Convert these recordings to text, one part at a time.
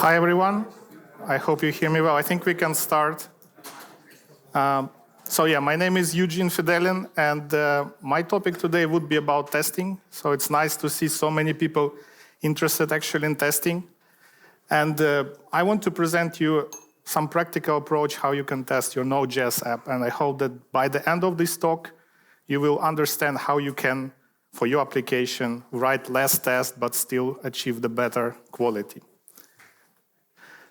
Hi, everyone. I hope you hear me well. I think we can start. My name is Eugene Fidelin, and my topic today would be about testing. So it's nice to see so many people interested actually in testing. And I want to present you some practical approach how you can test your Node.js app. And I hope that by the end of this talk, you will understand how you can, for your application, write less tests, but still achieve the better quality.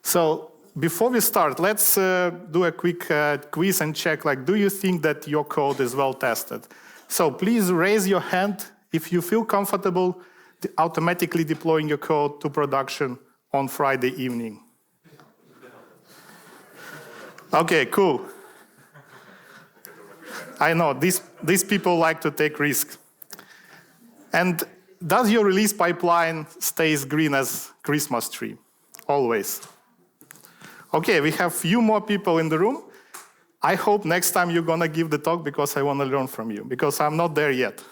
So before we start, let's do a quick quiz and check, do you think that your code is well tested? So please raise your hand if you feel comfortable automatically deploying your code to production on Friday evening. Okay, cool. I know, these people like to take risks. And does your release pipeline stays green as Christmas tree? Always. Okay, we have few more people in the room. I hope next time you're gonna give the talk because I wanna learn from you, because I'm not there yet.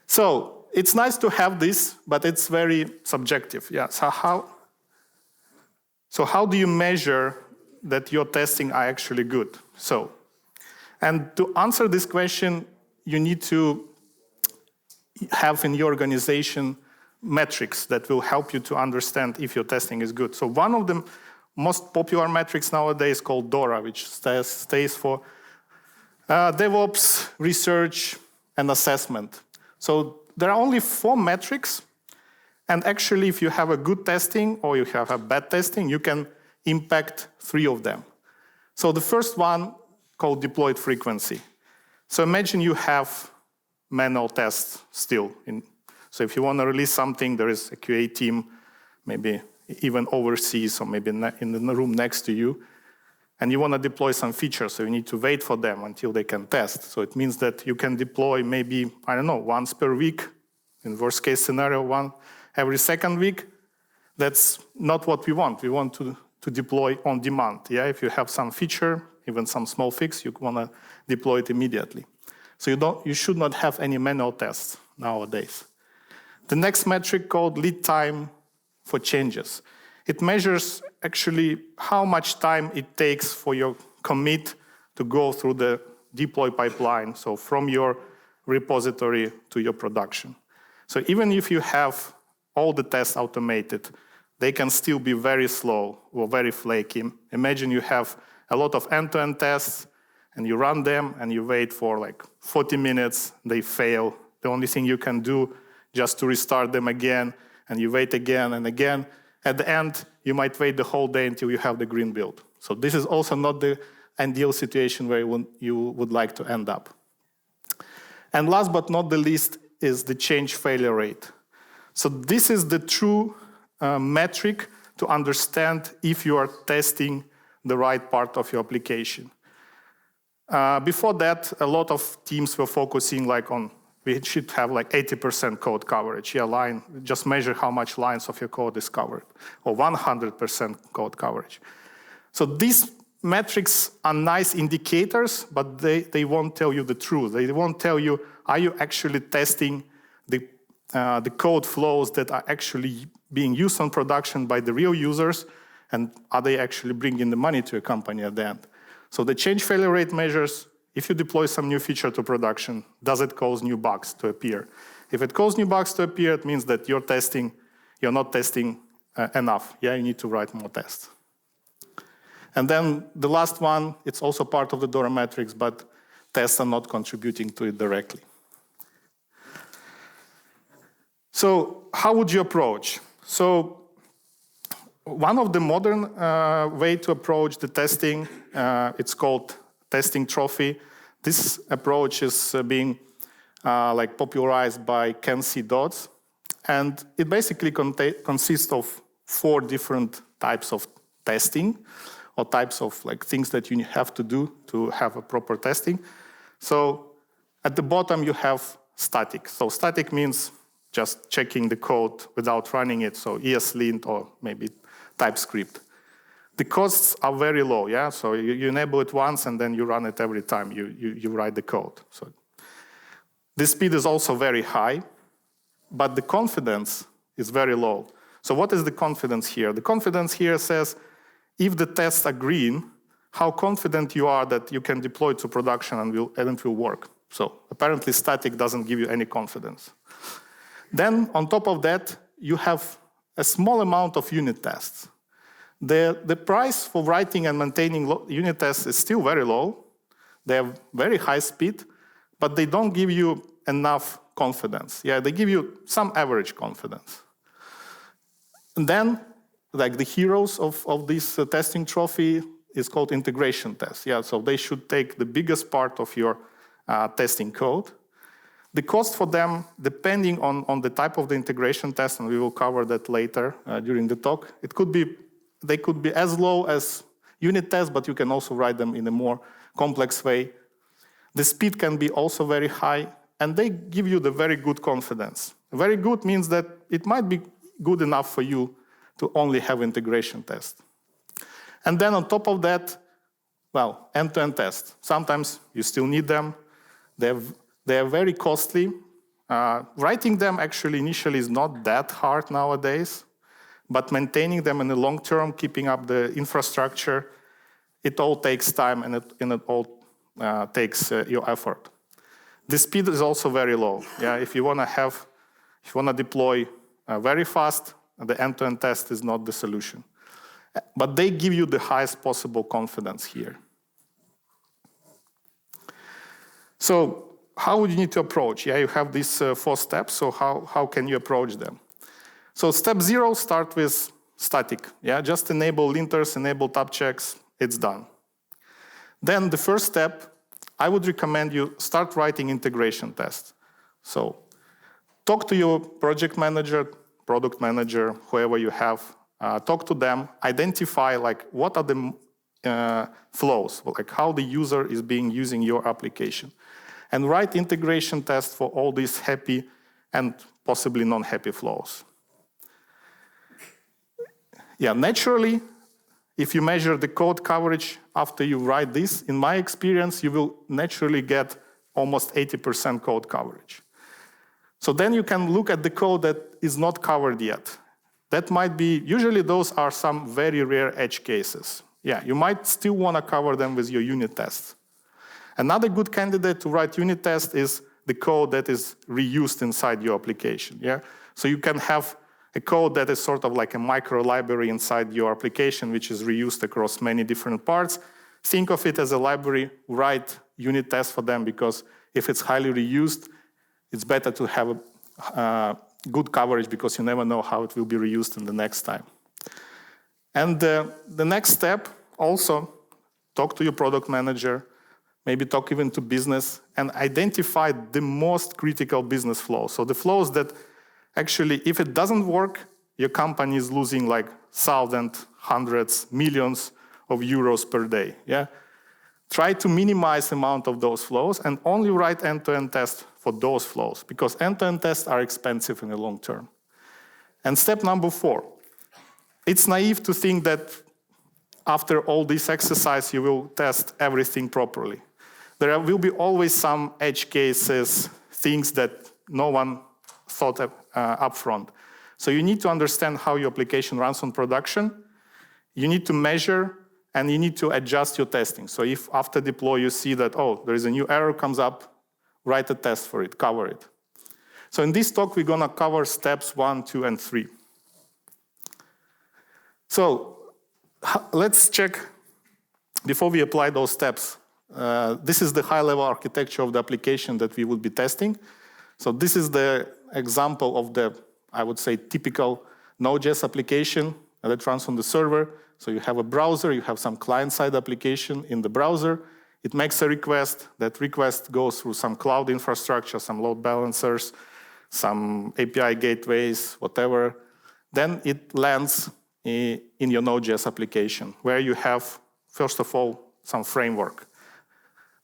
So it's nice to have this, but it's very subjective. Yeah. So how do you measure that your testing are actually good? And to answer this question, you need to have in your organization metrics that will help you to understand if your testing is good. So one of the most popular metrics nowadays is called DORA, which stands for DevOps, Research, and Assessment. So there are only 4 metrics, and actually if you have a good testing or you have a bad testing, you can impact 3 of them. So the first one called deployed frequency. So imagine you have manual tests still. So if you want to release something, there is a QA team, maybe even overseas or maybe in the room next to you, and you want to deploy some features, so you need to wait for them until they can test. So it means that you can deploy maybe, once per week, in worst case scenario, one every second week. That's not what we want. We want to deploy on demand. Yeah, if you have some feature, even some small fix, you want to deploy it immediately. So you should not have any manual tests nowadays. The next metric called lead time for changes. It measures actually how much time it takes for your commit to go through the deploy pipeline, so from your repository to your production. So even if you have all the tests automated, they can still be very slow or very flaky. Imagine you have a lot of end-to-end tests, and you run them, and you wait for 40 minutes, they fail. The only thing you can do just to restart them again, and you wait again and again. At the end, you might wait the whole day until you have the green build. So this is also not the ideal situation where you would like to end up. And last but not the least is the change failure rate. So this is the true metric to understand if you are testing the right part of your application. Before that, a lot of teams were focusing on we should have 80% code coverage. Yeah, just measure how much lines of your code is covered, or 100% code coverage. So these metrics are nice indicators, but they won't tell you the truth. They won't tell you, are you actually testing the code flows that are actually being used on production by the real users, and are they actually bringing the money to your company at the end? So the change failure rate measures, if you deploy some new feature to production, does it cause new bugs to appear? If it causes new bugs to appear, it means that you're not testing enough. Yeah, you need to write more tests. And then the last one, it's also part of the DORA metrics, but tests are not contributing to it directly. So how would you approach? So one of the modern way to approach the testing, it's called testing trophy. This approach is being popularized by Ken C. Dodds, and it basically consists of 4 different types of testing, or types of things that you have to do to have a proper testing. So at the bottom you have static. So static means just checking the code without running it, so ESLint or maybe TypeScript. The costs are very low, yeah? So you enable it once and then you run it every time you write the code. So the speed is also very high, but the confidence is very low. So what is the confidence here? The confidence here says, if the tests are green, how confident you are that you can deploy to production and it will work. So apparently static doesn't give you any confidence. Then on top of that, you have a small amount of unit tests. The price for writing and maintaining unit tests is still very low. They have very high speed, but they don't give you enough confidence. Yeah, they give you some average confidence. And then, like the heroes of this testing trophy is called integration tests. Yeah, so they should take the biggest part of your testing code. The cost for them, depending on the type of the integration test, and we will cover that later during the talk, they could be as low as unit tests, but you can also write them in a more complex way. The speed can be also very high, and they give you the very good confidence. Very good means that it might be good enough for you to only have integration tests. And then on top of that, well, end-to-end tests. Sometimes you still need them. They are very costly. Writing them actually initially is not that hard nowadays, but maintaining them in the long term, keeping up the infrastructure, it all takes time and it all takes your effort. The speed is also very low. Yeah, if you want to deploy very fast, the end-to-end test is not the solution. But they give you the highest possible confidence here. So how would you need to approach? Yeah, you have these 4 steps, so how can you approach them? So step 0, start with static. Yeah, just enable linters, enable tab checks, it's done. Then the first step, I would recommend you start writing integration tests. So talk to your project manager, product manager, whoever you have, talk to them, identify like what are the flows, like how the user is using your application. And write integration tests for all these happy and possibly non-happy flows. Yeah, naturally, if you measure the code coverage after you write this, in my experience, you will naturally get almost 80% code coverage. So then you can look at the code that is not covered yet. That might be, usually those are some very rare edge cases. Yeah, you might still want to cover them with your unit tests. Another good candidate to write unit test is the code that is reused inside your application. Yeah, so you can have a code that is sort of like a micro library inside your application, which is reused across many different parts. Think of it as a library, write unit tests for them, because if it's highly reused, it's better to have a good coverage because you never know how it will be reused in the next time. And the next step, also talk to your product manager, maybe talk even to business, and identify the most critical business flows. So the flows that actually, if it doesn't work, your company is losing like thousands, hundreds, millions of euros per day. Yeah? Try to minimize the amount of those flows and only write end-to-end tests for those flows, because end-to-end tests are expensive in the long term. And step number 4, it's naive to think that after all this exercise, you will test everything properly. There will be always some edge cases, things that no one thought up front. So you need to understand how your application runs on production. You need to measure, and you need to adjust your testing. So if after deploy you see that, oh, there is a new error comes up, write a test for it, cover it. So in this talk, we're going to cover steps 1, 2, and 3. So let's check, before we apply those steps, this is the high-level architecture of the application that we would be testing. So this is the example of the, I would say, typical Node.js application that runs on the server. So you have a browser, you have some client-side application in the browser. It makes a request. That request goes through some cloud infrastructure, some load balancers, some API gateways, whatever. Then it lands in your Node.js application, where you have, first of all, some framework.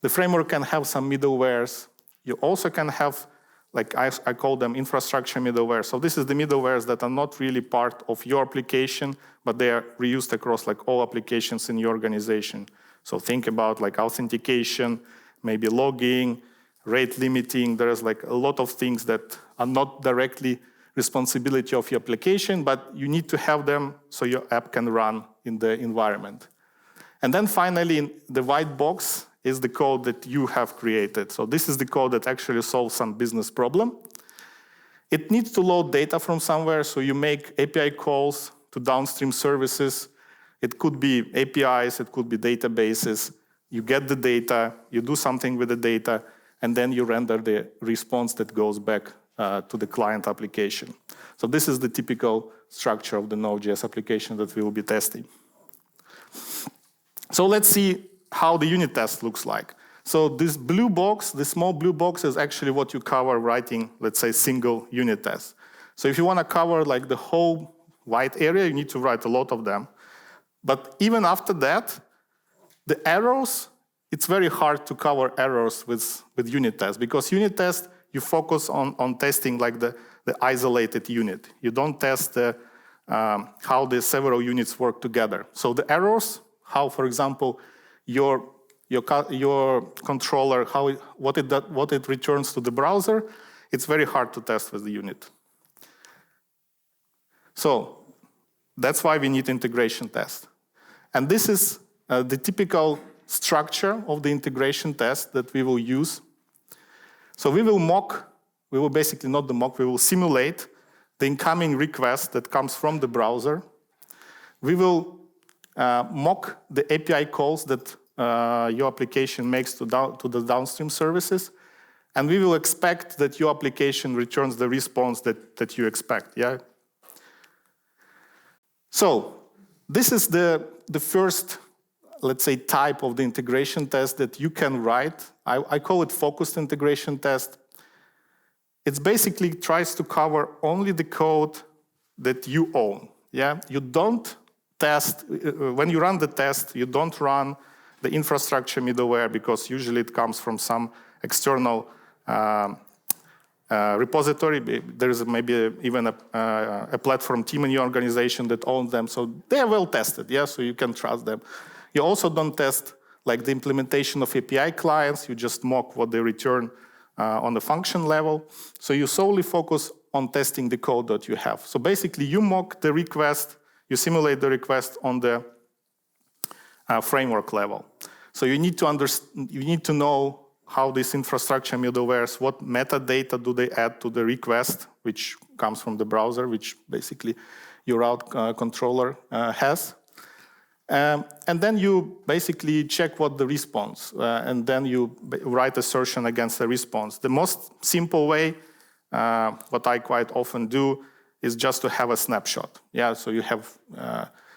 The framework can have some middlewares. You also can have, like I call them infrastructure middleware. So this is the middlewares that are not really part of your application, but they are reused across like all applications in your organization. So think about like authentication, maybe logging, rate limiting. There's like a lot of things that are not directly responsibility of your application, but you need to have them so your app can run in the environment. And then finally, the white box is the code that you have created. So this is the code that actually solves some business problem. It needs to load data from somewhere, so you make API calls to downstream services. It could be APIs, it could be databases. You get the data, you do something with the data, and then you render the response that goes back to the client application. So this is the typical structure of the Node.js application that we will be testing. So let's see how the unit test looks like. So this blue box, the small blue box, is actually what you cover writing, let's say, single unit test. So if you want to cover like the whole white area, you need to write a lot of them. But even after that, the errors, it's very hard to cover errors with unit tests, because unit test, you focus on testing like the isolated unit. You don't test how the several units work together. So the errors, how, for example, your controller, what it returns to the browser, it's very hard to test with the unit. So that's why we need integration test. And this is the typical structure of the integration test that we will use. So we will basically not the mock, we will simulate the incoming request that comes from the browser. We will mock the API calls that your application makes to the downstream services. And we will expect that your application returns the response that you expect, yeah? So this is the first, let's say, type of the integration test that you can write. I call it focused integration test. It basically tries to cover only the code that you own. Yeah, you don't test, when you run the test, you don't run the infrastructure middleware, because usually it comes from some external repository. There is maybe even a platform team in your organization that owns them, so they are well tested, yeah, so you can trust them. You also don't test like the implementation of API clients, you just mock what they return on the function level. So you solely focus on testing the code that you have. So basically you mock the request, you simulate the request on the framework level. So you need to know how this infrastructure middlewares, what metadata do they add to the request, which comes from the browser, which basically your route controller has. And then you basically check what the response, and then you write assertion against the response. The most simple way, what I quite often do, is just to have a snapshot. Yeah, so you have,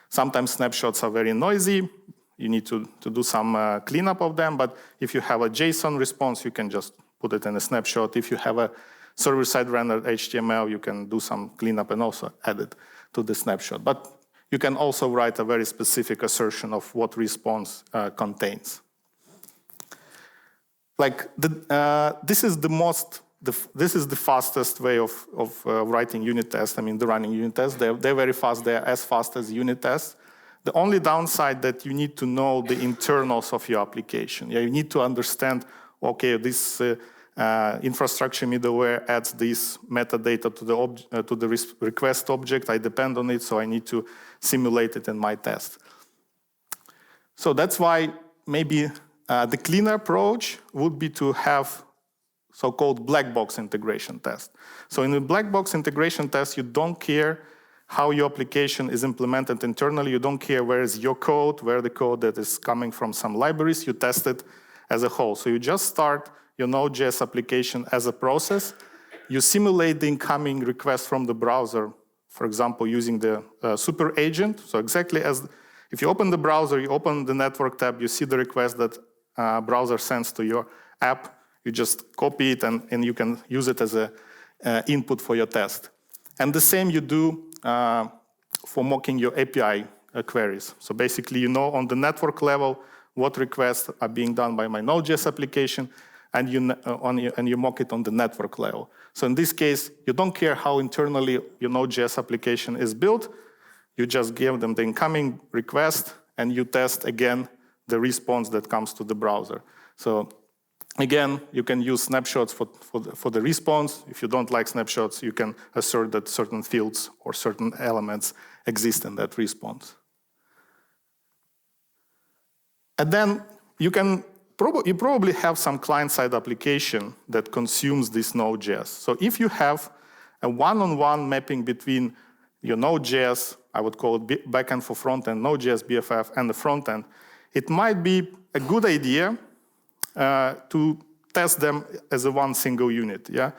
sometimes snapshots are very noisy. You need to do some cleanup of them, but if you have a JSON response, you can just put it in a snapshot. If you have a server-side rendered HTML, you can do some cleanup and also add it to the snapshot. But you can also write a very specific assertion of what response contains. Like this is the fastest way of writing unit tests. I mean, the running unit tests. They're very fast. They're as fast as unit tests. The only downside that you need to know the internals of your application. Yeah, you need to understand. Okay, this infrastructure middleware adds this metadata to the request object. I depend on it, so I need to simulate it in my test. So that's why maybe the cleaner approach would be to have so-called black box integration test. So in a black box integration test, you don't care how your application is implemented internally. You don't care where is your code, where the code that is coming from some libraries. You test it as a whole. So you just start your Node.js application as a process. You simulate the incoming request from the browser, for example, using the super agent. So exactly as if you open the browser, you open the network tab, you see the request that browser sends to your app. You just copy it and you can use it as an input for your test. And the same you do for mocking your API queries. So basically, you know on the network level what requests are being done by my Node.js application, and you mock it on the network level. So in this case, you don't care how internally your Node.js application is built. You just give them the incoming request, and you test again the response that comes to the browser. So Again, you can use snapshots for the response. If you don't like snapshots, you can assert that certain fields or certain elements exist in that response. And then you probably have some client-side application that consumes this Node.js. So if you have a one-on-one mapping between your Node.js, I would call it backend for frontend, Node.js BFF, and the frontend, it might be a good idea to test them as a one single unit. Yeah.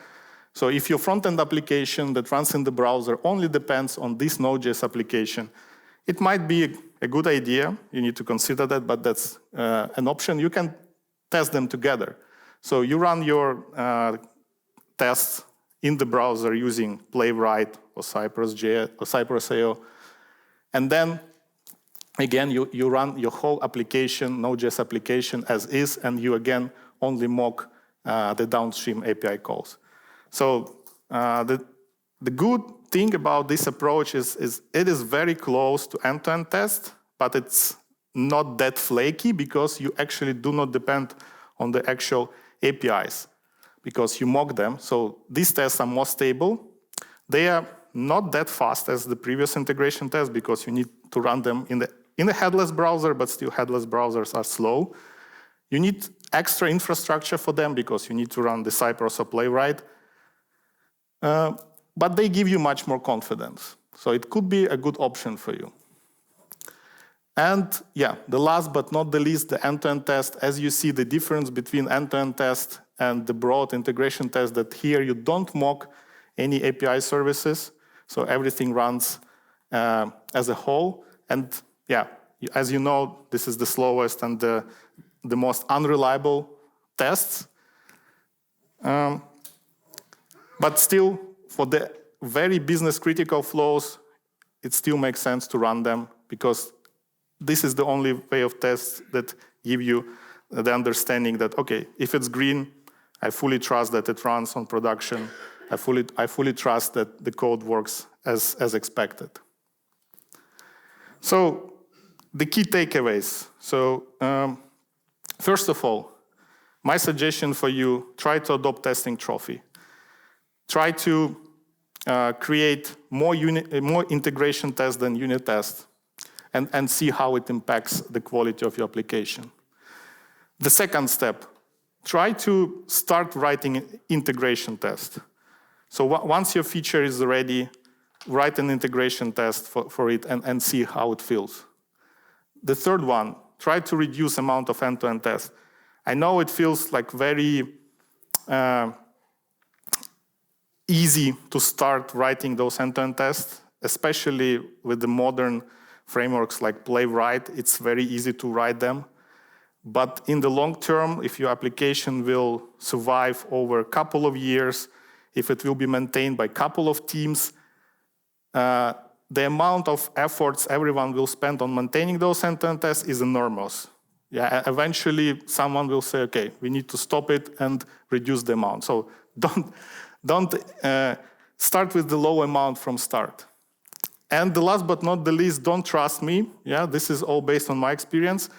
So if your frontend application that runs in the browser only depends on this Node.js application, it might be a good idea. You need to consider that, but that's an option. You can test them together. So you run your tests in the browser using Playwright or Cypress.js or Cypress.io, and then again you run your whole application, Node.js application as is, and you again only mock the downstream API calls. So the good thing about this approach is it is very close to end-to-end test, but it's not that flaky because you actually do not depend on the actual APIs because you mock them. So these tests are more stable. They are not that fast as the previous integration tests because you need to run them in the headless browser, but still headless browsers are slow. You need extra infrastructure for them because you need to run the Cypress or Playwright. But they give you much more confidence. So it could be a good option for you. And yeah, the last but not the least, the end-to-end test. As you see the difference between end-to-end test and the broad integration test, that here you don't mock any API services. So everything runs as a whole. And yeah, as you know, this is the slowest and the most unreliable tests. But still, for the very business critical flows, it still makes sense to run them because this is the only way of tests that give you the understanding that, okay, if it's green, I fully trust that it runs on production. I fully trust that the code works as expected. So the key takeaways. So first of all, my suggestion for you, try to adopt testing trophy. Try to create more integration tests than unit tests and see how it impacts the quality of your application. The second step, try to start writing integration test. So once your feature is ready, write an integration test for it and see how it feels. The third one, try to reduce amount of end-to-end tests. I know it feels like very easy to start writing those end-to-end tests, especially with the modern frameworks like Playwright. It's very easy to write them. But in the long term, if your application will survive over a couple of years, if it will be maintained by a couple of teams, the amount of efforts everyone will spend on maintaining those end-to-end tests is enormous. Yeah, eventually someone will say, okay, we need to stop it and reduce the amount. So don't start with the low amount from start. And the last but not the least, don't trust me. Yeah, this is all based on my experience.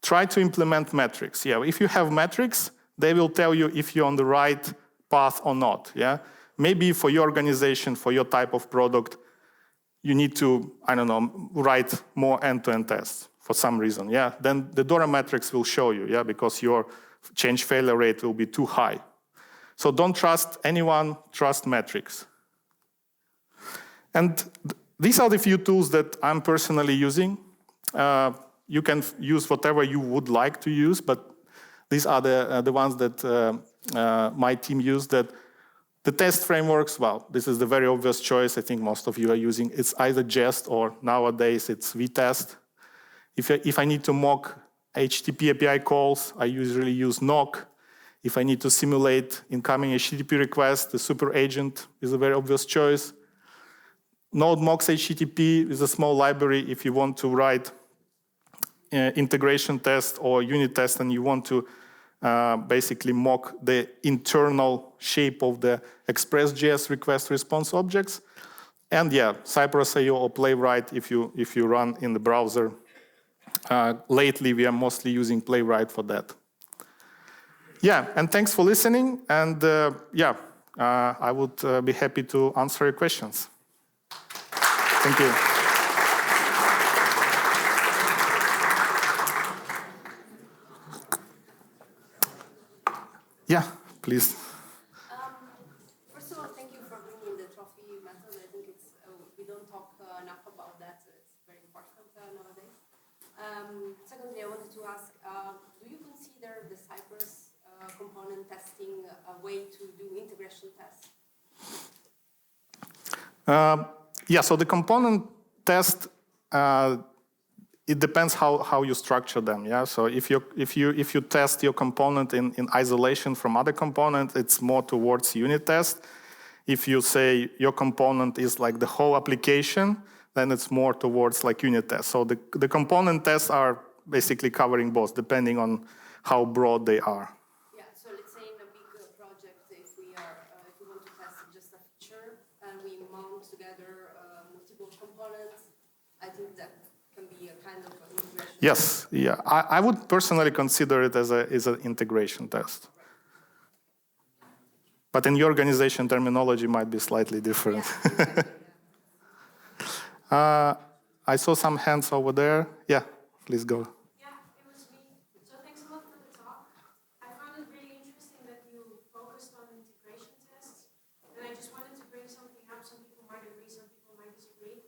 Try to implement metrics. Yeah, if you have metrics, they will tell you if you're on the right path or not. Yeah, maybe for your organization, for your type of product, you need to, I don't know, write more end-to-end tests for some reason. Yeah, then the DORA metrics will show you. Yeah, because your change failure rate will be too high. So don't trust anyone, trust metrics. And these are the few tools that I'm personally using. You can use whatever you would like to use, but these are the ones that my team used. That the test frameworks, well, this is the very obvious choice. I think most of you are using. It's either Jest or nowadays it's vtest. If I need to mock HTTP API calls, I usually use Knock. If I need to simulate incoming HTTP requests, the super agent is a very obvious choice. Node mocks HTTP is a small library if you want to write integration test or unit test and you want to basically mock the internal shape of the Express.js request response objects. And yeah, Cypress.io or Playwright if you run in the browser. Lately, we are mostly using Playwright for that. Yeah, and thanks for listening. And I would be happy to answer your questions. Thank you. Yeah, please. First of all, thank you for bringing the trophy method. I think it's we don't talk enough about that. So it's very important nowadays. Secondly, I wanted to ask, do you consider the Cypress component testing a way to do integration tests? Yeah, so the component test, it depends how you structure them. Yeah, so if you test your component in isolation from other component, it's more towards unit test. If you say your component is like the whole application, then it's more towards like unit test. So the component tests are basically covering both, depending on how broad they are. Yeah. So let's say in a big project, if we want to test just a feature and we mount together multiple components, I think that can be a kind of integration. Yes, yeah. I would personally consider it as an integration test. But in your organization, terminology might be slightly different. Yeah, exactly, yeah. I saw some hands over there. Yeah, please go. Yeah, it was me. So thanks a lot for the talk. I found it really interesting that you focused on integration tests. And I just wanted to bring something up. Some people might agree, some people might disagree.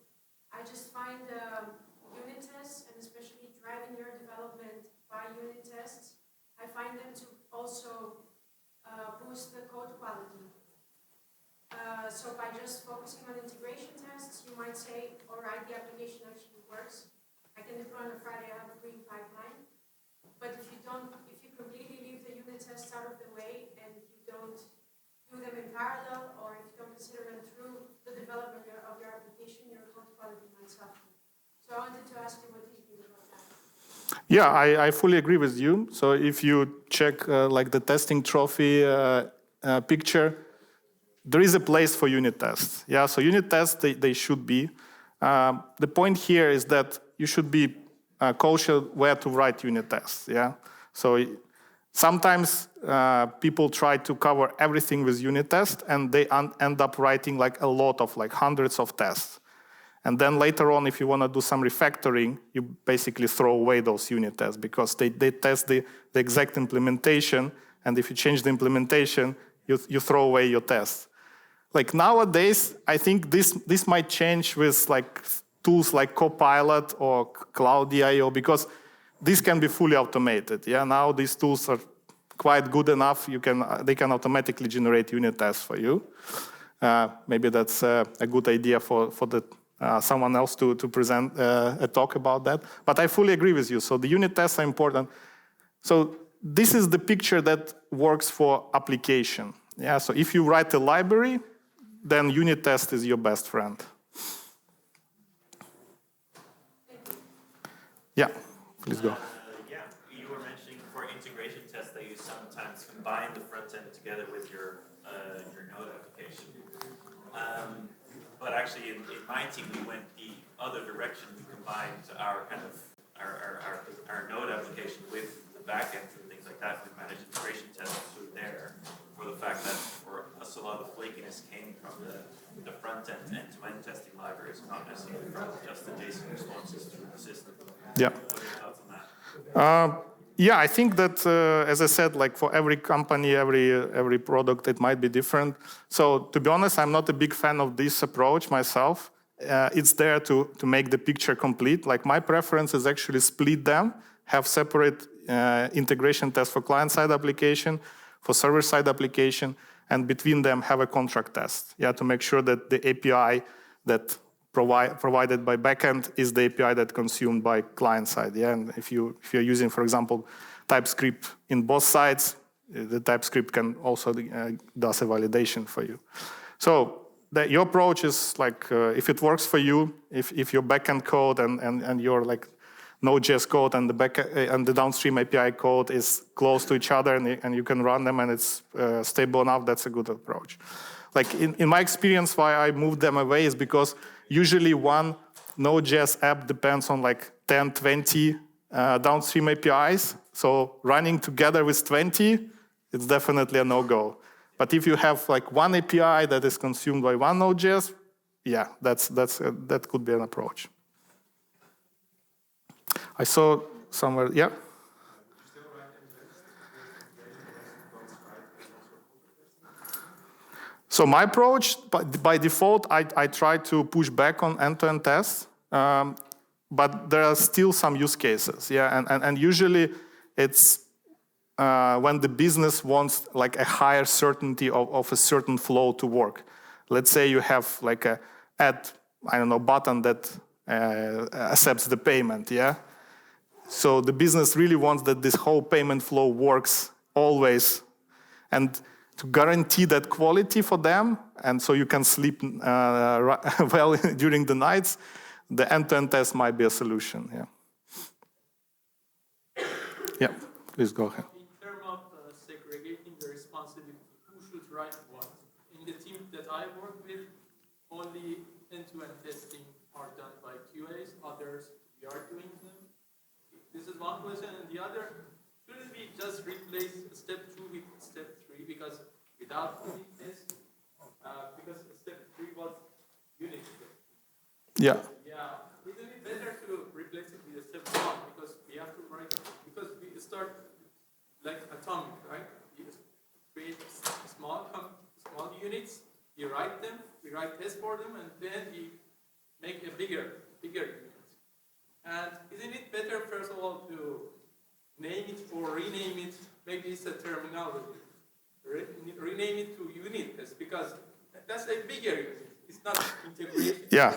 I just find unit tests, and especially driving your development by unit tests, I find them to also boost the code quality. So by just focusing on integration tests, you might say, all right, the application actually works. I can deploy on a Friday, I have a green pipeline. But if you completely leave the unit tests out of the way and you don't do them in parallel, or if you don't consider them through the development of your application, your code quality might suffer. So I wanted to ask you, what do you think about that? Yeah, I fully agree with you. So if you check like the testing trophy picture, there is a place for unit tests. Yeah, so unit tests, they should be. The point here is that you should be cautious where to write unit tests. Yeah, so sometimes people try to cover everything with unit tests, and they end up writing like a lot of like hundreds of tests. And then later on, if you want to do some refactoring, you basically throw away those unit tests because they test the exact implementation. And if you change the implementation, you throw away your tests. Like nowadays, I think this might change with like tools like Copilot or Cloud.io because this can be fully automated. Yeah, now these tools are quite good enough. They can automatically generate unit tests for you. Maybe that's a good idea for someone else to present a talk about that. But I fully agree with you. So the unit tests are important. So this is the picture that works for application. Yeah. So if you write a library, then unit test is your best friend. Yeah, please go. Yeah, you were mentioning for integration tests that you sometimes combine the front end together with your Node application. But actually, in my team, we went the other direction. We combined our Node application with the backend and things like that. We managed integration tests through there for the fact that for us, a lot of flakiness came from the front end end-to-end testing libraries, not necessarily from just the JSON responses through the system. Yeah. What are your thoughts on that? Yeah, I think that, as I said, like for every company, every product, it might be different. So to be honest, I'm not a big fan of this approach myself. It's there to make the picture complete. Like my preference is actually split them, have separate integration tests for client-side application, for server-side application, and between them have a contract test. Yeah, to make sure that the API that provided by backend is the API that consumed by client side. Yeah, and if you're using, for example, TypeScript in both sides, the TypeScript can also does a validation for you. So your approach is like if it works for you, if your backend code and your like Node.js code and the downstream API code is close to each other and you can run them and it's stable enough, that's a good approach. Like in my experience, why I moved them away is because usually one Node.js app depends on like 10, 20 downstream APIs. So running together with 20 it's definitely a no-go. But if you have like one API that is consumed by one Node.js, yeah, that could be an approach. I saw somewhere, yeah? So my approach, by default, I try to push back on end-to-end tests, but there are still some use cases, yeah, and usually it's when the business wants like a higher certainty of a certain flow to work. Let's say you have like a button that accepts the payment, yeah. So the business really wants that this whole payment flow works always, and to guarantee that quality for them, and so you can sleep well during the nights, the end-to-end test might be a solution. Yeah. Yeah. Please go ahead. In terms of segregating the responsibility, who should write what? In the team that I work with, only end-to-end testing are done by QAs. Others, we are doing them. This is one question, and the other, shouldn't we just replace step 2 with step 3? Because without unit test, because step 3 was unit test. Yeah. Yeah. Isn't it better to replace it with a step 1? Because we have to write, because we start like atomic, right? We create small units, we write them, we write tests for them, and then we make a bigger unit. And isn't it better, first of all, to name it or rename it? Maybe it's a terminology. Rename it to unit test, because that's a bigger unit. It's not integration. Yeah.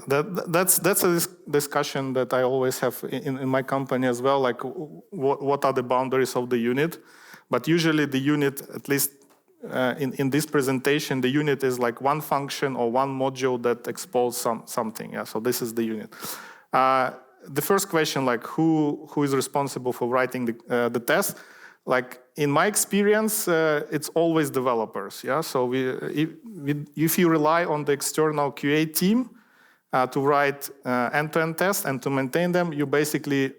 That's a discussion that I always have in my company as well. Like, what are the boundaries of the unit? But usually, the unit, at least in this presentation, the unit is like one function or one module that exposes something. Yeah. So this is the unit. The first question, like, who is responsible for writing the test? Like, in my experience, it's always developers. Yeah. So if you rely on the external QA team to write end-to-end tests and to maintain them, you basically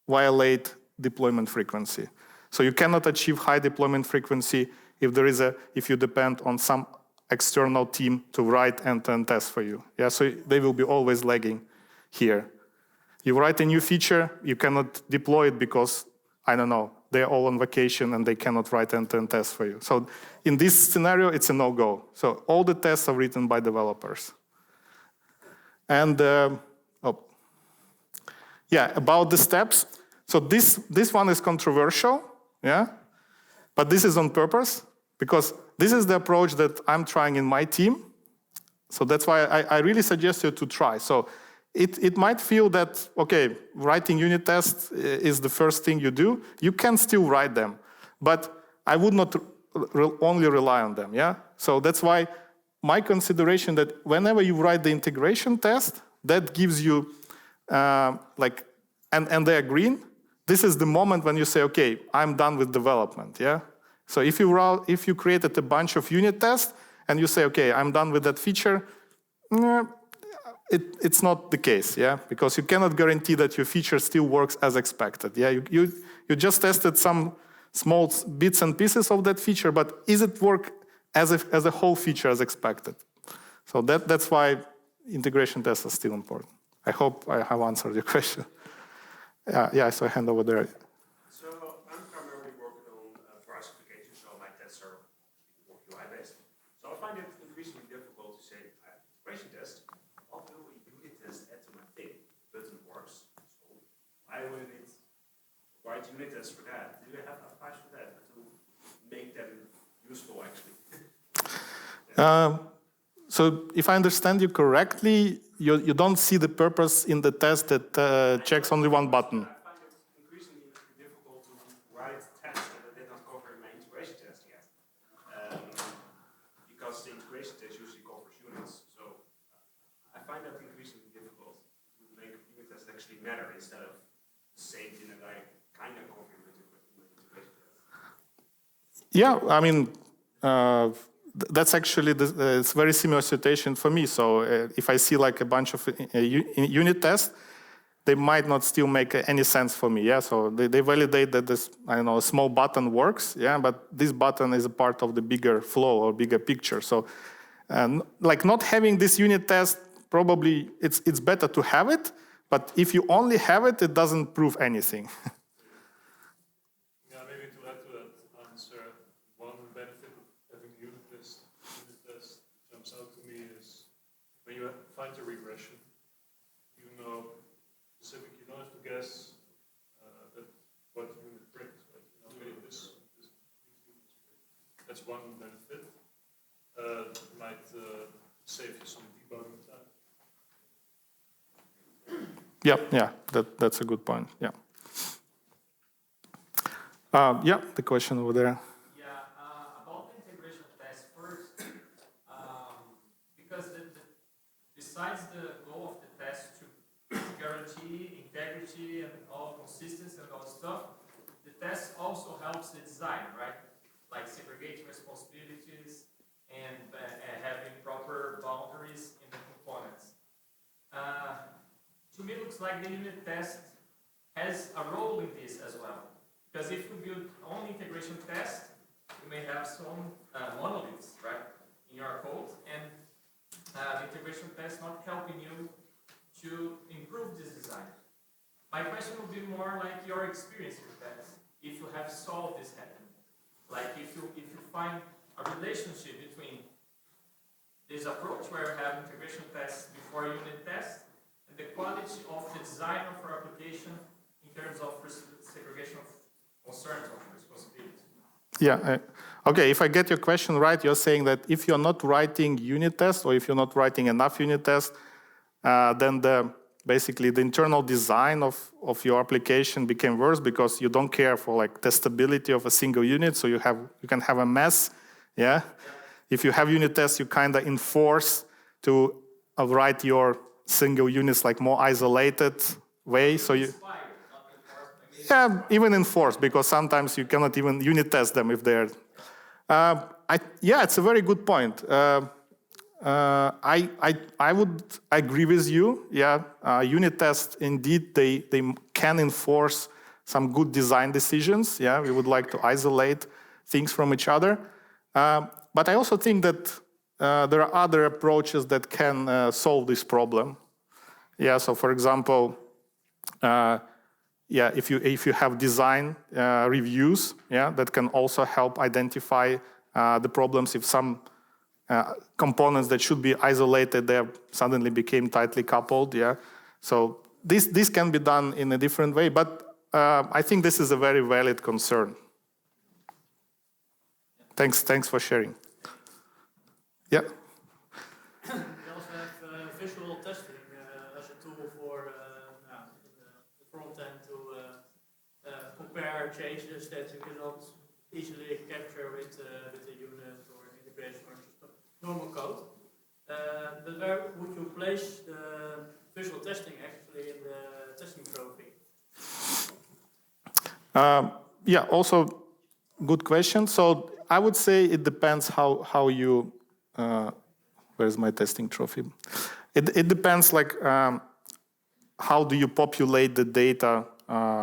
violate deployment frequency. So you cannot achieve high deployment frequency if you depend on some external team to write end-to-end tests for you. Yeah. So they will be always lagging here. You write a new feature, you cannot deploy it because, I don't know, they're all on vacation and they cannot write end-to-end tests for you. So in this scenario, it's a no-go. So all the tests are written by developers. And about the steps. So this one is controversial, yeah, but this is on purpose because this is the approach that I'm trying in my team. So that's why I really suggest you to try. So it might feel that, okay, writing unit tests is the first thing you do. You can still write them, but I would not only rely on them, yeah? So that's why my consideration that whenever you write the integration test, that gives you, and they're green, this is the moment when you say, okay, I'm done with development, yeah? So if you created a bunch of unit tests and you say, okay, I'm done with that feature, it's not the case, yeah, because you cannot guarantee that your feature still works as expected. Yeah, you just tested some small bits and pieces of that feature, but is it work as a whole feature as expected? So that's why integration tests are still important. I hope I have answered your question. Yeah. So I hand over there. So I'm primarily working on price applications, so my tests are more UI-based. So I find it increasingly difficult to say integration test. What will a unit test add to my thing? Button works. So why would it write unit tests for that? Do you have advice for that to make them useful actually? So if I understand you correctly, you don't see the purpose in the test that checks only one button. I find it increasingly difficult to write tests that did not cover my integration test yet. Because the integration test usually covers units. So I find that increasingly difficult to make unit tests actually matter instead of the same thing that I kind of cover with integration tests. Yeah, I mean, that's actually it's a very similar situation for me. So if I see like a bunch of unit tests, they might not still make any sense for me. Yeah, so they validate that this, I don't know, a small button works. Yeah, but this button is a part of the bigger flow or bigger picture. So, like not having this unit test, probably it's better to have it. But if you only have it, it doesn't prove anything. Yeah, maybe to add to that answer, one benefit of having unit test jumps out to me is when you find a regression, you know specifically, you don't have to guess that what the unit brings, right? You know, okay, these units bring. That's one benefit. Might save you some debugging time. Yeah, that's a good point. Yeah. Yeah, the question over there. Yeah, about the integration test first, because besides the goal of the test to guarantee integrity and all consistency and all stuff, the test also helps the design, right? Like segregating responsibilities and having proper boundaries in the components. To me, it looks like the unit test has a role in this as well. Because if you build only integration test, you may have some monoliths, right, in your code, and the integration test not helping you to improve this design. My question would be more like your experience with that. If you have solved this happening, like if you find a relationship between this approach where you have integration tests before unit test and the quality of the design of your application in terms of segregation of concerns of responsibility. Yeah. Okay, if I get your question right, you're saying that if you're not writing unit tests or if you're not writing enough unit tests, then basically the internal design of your application became worse because you don't care for like testability of a single unit, so you can have a mess. Yeah. If you have unit tests, you kind of enforce to write your single units like more isolated way. So you. Yeah, even enforce, because sometimes you cannot even unit test them if they're. Yeah, it's a very good point. I would agree with you. Yeah, unit tests indeed they can enforce some good design decisions. Yeah, we would like to isolate things from each other, but I also think that there are other approaches that can solve this problem. Yeah, so for example. Yeah, if you have design reviews, yeah, that can also help identify the problems if some components that should be isolated there suddenly became tightly coupled. Yeah, so this can be done in a different way, but I think this is a very valid concern. Thanks for sharing. Yeah. We also have visual testing as a tool for the front end to compare changes that you cannot easily capture with a unit or integration or just normal code. But where would you place the visual testing actually in the testing trophy? Yeah, also good question. So I would say it depends how you. Where's my testing trophy? It depends like how do you populate the data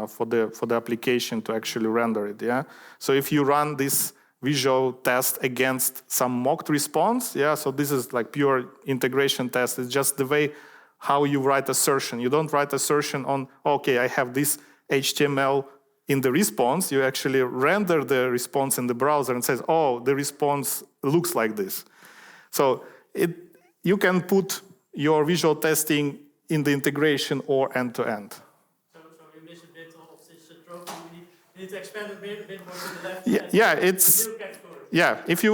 for the application to actually render it. Yeah. So if you run this visual test against some mocked response, yeah. So this is like pure integration test. It's just the way how you write assertion. You don't write assertion on okay, I have this HTML in the response. You actually render the response in the browser and says, oh, the response looks like this. So you can put your visual testing in the integration or end-to-end. So we miss a bit of this trophy. We need to expand a bit more to the left. Yeah, it's yeah. If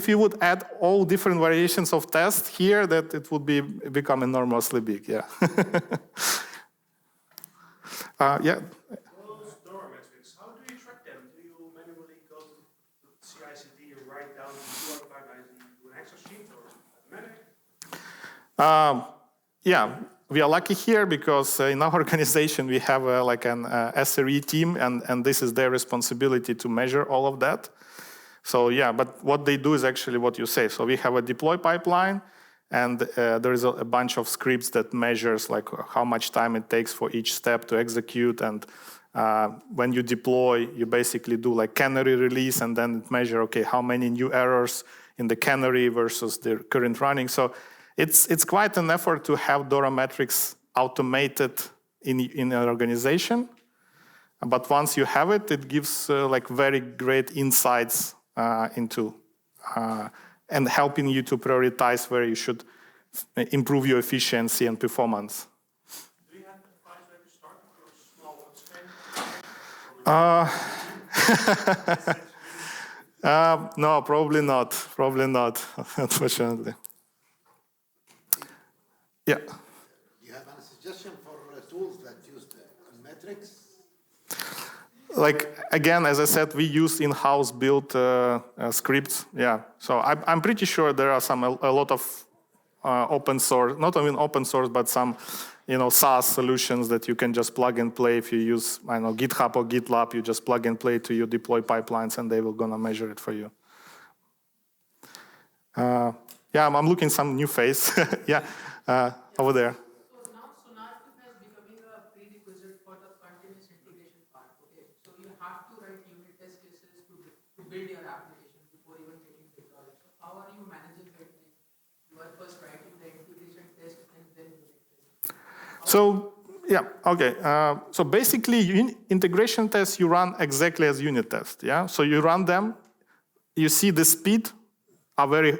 you would add all different variations of tests here, that it would become enormously big. Yeah. Yeah. Those door metrics, how do you track them? Do you manually go to CI/CD and write down the QR pipeline into an Excel sheet or automatic? Yeah, we are lucky here because in our organization we have like an SRE team, and this is their responsibility to measure all of that. So yeah, but what they do is actually what you say. So we have a deploy pipeline, and there is a bunch of scripts that measures like how much time it takes for each step to execute. And when you deploy, you basically do like canary release, and then it measure, okay, how many new errors in the canary versus the current running. So it's quite an effort to have DORA metrics automated in an organization. But once you have it, it gives like very great insights into and helping you to prioritize where you should improve your efficiency and performance. Do you have advice where to start with a small scale? No, probably not. Probably not, unfortunately. Yeah. Do you have any suggestion for tools that use the metrics? Like, again, as I said, we use in-house built scripts. Yeah. So I'm pretty sure there are a lot of open source, not even open source, but some, SaaS solutions that you can just plug and play. If you use, GitHub or GitLab, you just plug and play to your deploy pipelines, and they will gonna measure it for you. Yeah, I'm looking some new face. Yeah, over there. So now is becoming a prerequisite for the continuous integration part. Okay, so you have to write unit test cases to build your application before even getting deployed. So how are you managing that? You are first writing the integration test and then unit test. So yeah, okay. So basically, integration tests you run exactly as unit tests. Yeah. So you run them. You see the speed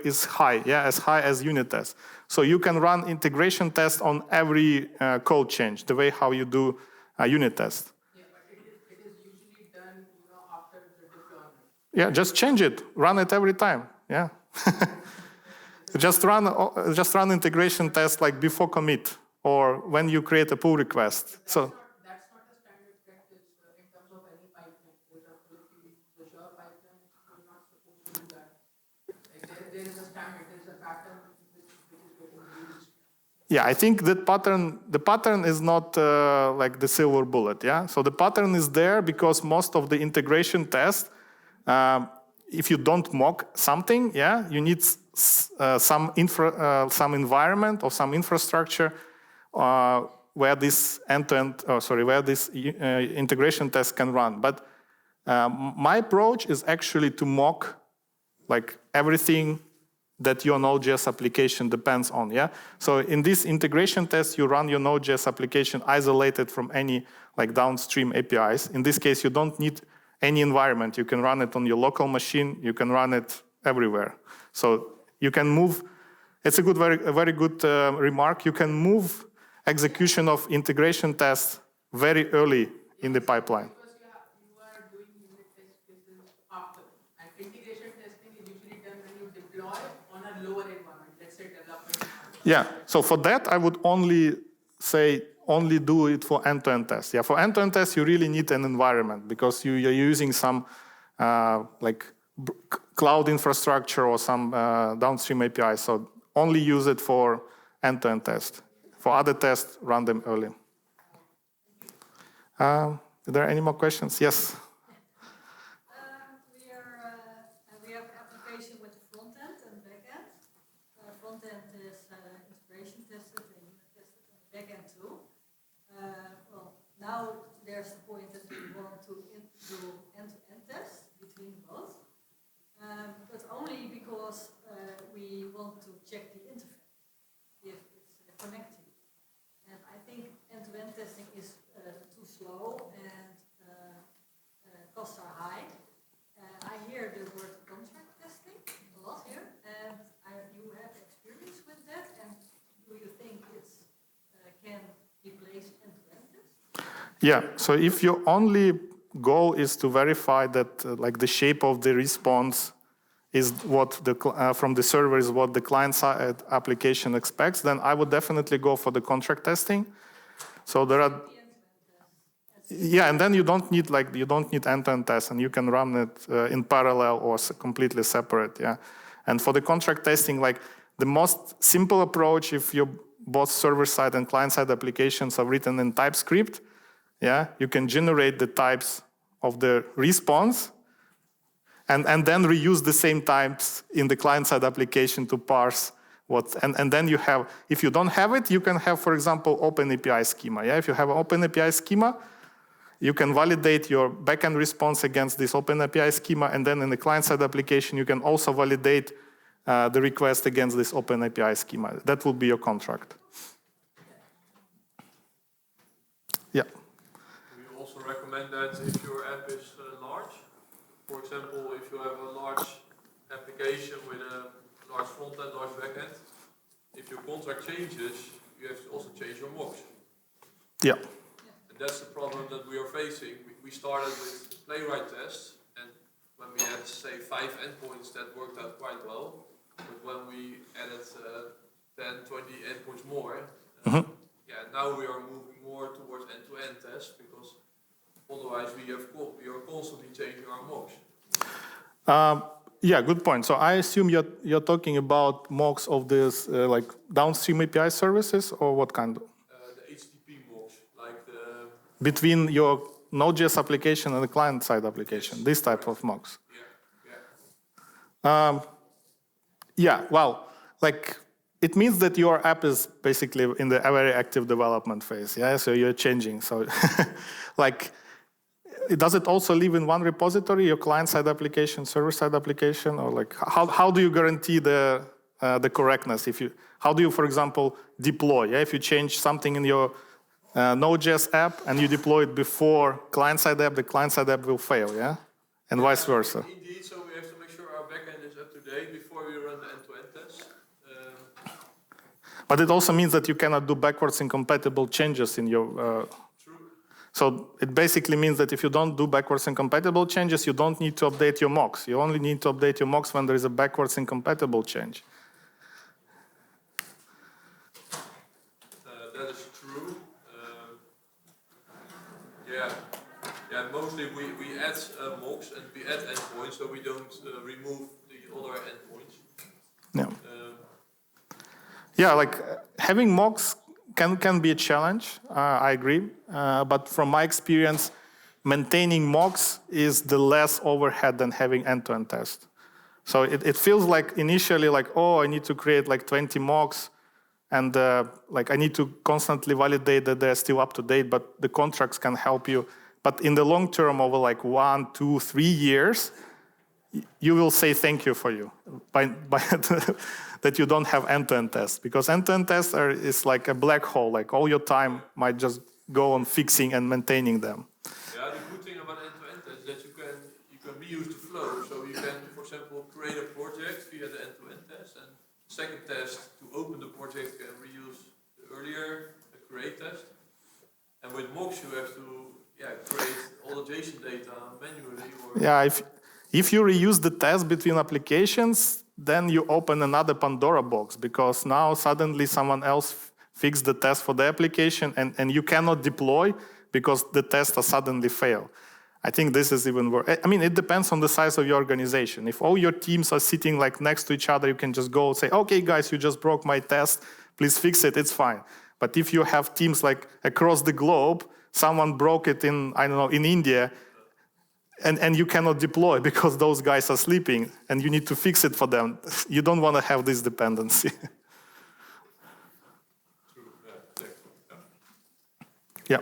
is high. Yeah, as high as unit tests. So you can run integration tests on every code change, the way how you do a unit test. Yeah, but it is usually done, after the deployment. Yeah, just change it. Run it every time. Yeah. just run integration tests like before commit or when you create a pull request. So That's not a standard practice in terms of any pipeline. For example, if you use the Azure pipeline, you're not supposed to do that. Like there is a standard, there is a pattern which is getting used. yeah, I think the pattern is not like the silver bullet. Yeah. So the pattern is there because most of the integration tests, if you don't mock something, yeah, you need some environment or some infrastructure where this integration test can run. But my approach is actually to mock like everything that your Node.js application depends on. Yeah. So in this integration test, you run your Node.js application isolated from any like downstream APIs. In this case, you don't need any environment. You can run it on your local machine. You can run it everywhere. So you can move. It's a very good remark. You can move execution of integration tests very early in the pipeline. Because you are doing unit test cases after. And integration testing is usually done when you deploy on a lower environment, let's say development. Yeah, so for that, I would only do it for end-to-end tests. Yeah, for end-to-end tests, you really need an environment because you're using some cloud infrastructure or some downstream API. So only use it for end-to-end tests. For other tests, run them early. Are there any more questions? Yes. We have application with the front end and back end. Front end is integration tested and unit tested, and back end too. Now there's the point that we want to do end-to-end tests between both, but only because we want to check the interface if it's connected. And I think end-to-end testing is too slow and costs are high. I hear the word contract testing a lot here, and you have experience with that, and do you think it can replace end-to-end tests? Yeah, so if your only goal is to verify that like the shape of the response is what from the server is what the client-side application expects, then I would definitely go for the contract testing. So there are, yeah, and then you don't need end-to-end tests, and you can run it in parallel or completely separate. Yeah, and for the contract testing, like the most simple approach, if your both server-side and client-side applications are written in TypeScript, yeah, you can generate the types of the response. And then reuse the same types in the client-side application to parse And then you have, if you don't have it, you can have, for example, Open API schema. Yeah, if you have an Open API schema, you can validate your backend response against this Open API schema, and then in the client-side application, you can also validate the request against this Open API schema. That will be your contract. Yeah. We also recommend that if your app is large, for example, if you have a large application with a large front-end, large back-end, if your contract changes, you have to also change your mocks. Yeah. And that's the problem that we are facing. We started with playwright tests, and when we had, say, 5 endpoints, that worked out quite well. But when we added 10, 20 endpoints more, yeah, now we are moving more towards end-to-end tests, because otherwise we are constantly changing our mocks. Yeah, good point. So I assume you're talking about mocks of this like downstream API services, or what kind? The HTTP mocks, like the... Between your Node.js application and the client-side application, this type of mocks. Yeah, well, like it means that your app is basically in the very active development phase. Yeah, so you're changing. So, like, does it also live in one repository, your client-side application, server-side application, or like how do you guarantee the correctness? How do you, for example, deploy? Yeah, if you change something in your Node.js app and you deploy it before client-side app, the client-side app will fail. Yeah, and vice versa. Indeed, so we have to make sure our backend is up to date before we run the end-to-end test. But it also means that you cannot do backwards incompatible changes in your. So it basically means that if you don't do backwards incompatible changes, you don't need to update your mocks. You only need to update your mocks when there is a backwards incompatible change. That is true. Yeah. Mostly we add mocks and we add endpoints, so we don't remove the other endpoints. Yeah. Yeah, like having mocks can be a challenge, I agree. But from my experience, maintaining mocks is the less overhead than having end-to-end tests. So it feels like initially like, oh, I need to create like 20 mocks, and like I need to constantly validate that they're still up to date, but the contracts can help you. But in the long term, over like 1, 2, 3 years, you will say thank you for you by that you don't have end-to-end tests, because end-to-end tests is like a black hole. Like all your time might just go on fixing and maintaining them. Yeah, the good thing about end-to-end tests is that you can reuse the flow. So you can, for example, create a project via the end-to-end test, and the second test to open the project can reuse the earlier create test. And with mocks, you have to create all the JSON data manually. If you reuse the test between applications, then you open another Pandora box, because now suddenly someone else fixed the test for the application, and you cannot deploy because the tests suddenly fail. I think this is even worse. I mean, it depends on the size of your organization. If all your teams are sitting like next to each other, you can just go say, okay, guys, you just broke my test. Please fix it. It's fine. But if you have teams like across the globe, someone broke it in, I don't know, in India, and you cannot deploy because those guys are sleeping, and you need to fix it for them. You don't want to have this dependency. Yeah.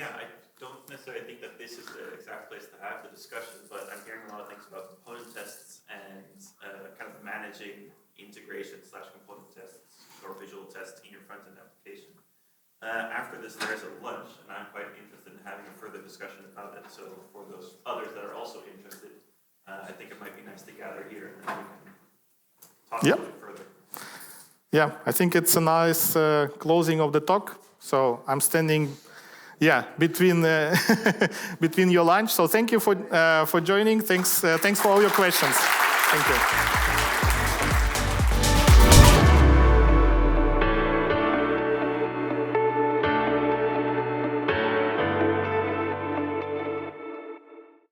I don't necessarily think that this is the exact place to have the discussion, but I'm hearing a lot of things about component tests and kind of managing integration/component tests or visual tests in your front-end application. After this, there's a lunch, and I'm quite interested in having a further discussion about it. So for those others that are also interested, I think it might be nice to gather here and then we can talk a little bit further. Yeah, I think it's a nice closing of the talk. So I'm standing, between between your lunch. So thank you for joining. Thanks for all your questions. Thank you.